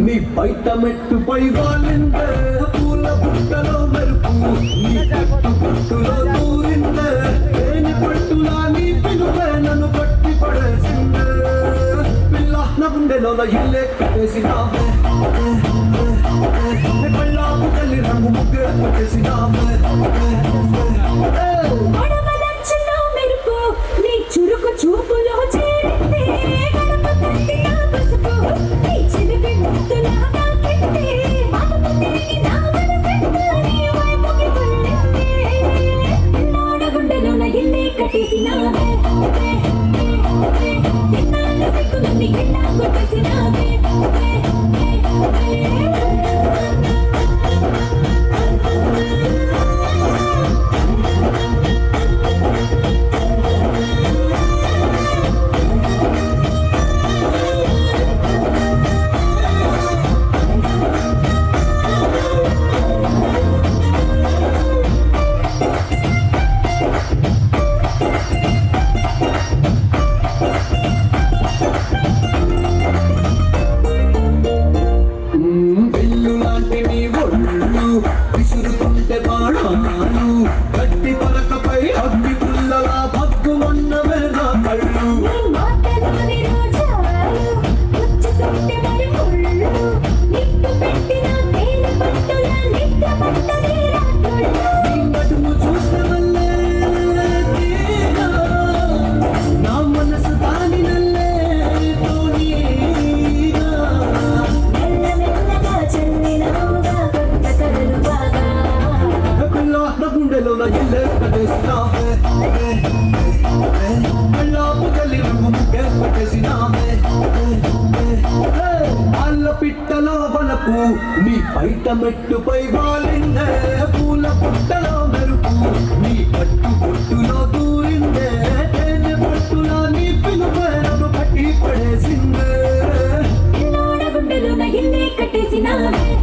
నీ బయట మెట్టుపై వాలిందే పూల బుట్టలో మెరుపు నీ కట్టు పట్టులో దూరిందే ఏని పట్టులా నీ పిలువే నన్ను పట్టి పడేసిందే పిల్ల నా గుండెలో ఇల్లే కట్టేసినావే కళ్ళాపు తల్లి రంగు ముగ్గే పట్టేసినావే చురుకు చూపులో చేరిందే గడప తట్టిన పసుపు నీ చిలిపి ముద్దులాగా కిట్టే మాటకు తిరిగి నా మనసంతా నీ వైపుకి వెళ్ళిందే నాడ గుండెలోన ఇల్లే కట్టేసినావే ఎన్నాళ్ళ సిగ్గులన్నీ ఎన్నా కొట్టేసినావే విసురుతుంటే బాణాలు గట్టి పలకపై అగ్ని పుల్లలా భగ్గుమన్నవే నా కళ్ళు నటుము చూసిన వల్లే నా మనసు దాని నల్లే గుండెలో ఇల్లే కట్టేసినావే కళ్ళాపు తల్లి రంగు ముగ్గే పట్టేసినావే అల్ల పిట్టలో వలపు నీ బయట మెట్టుపై వాలిందే పూల పుట్టలో మెరుపు నీ పట్టు పొట్టులో దూరిందే తేనె పట్టులా నీ పిలువే నన్ను పట్టి పడేసిందే గుండెలో ఇల్లే కట్టేసినావే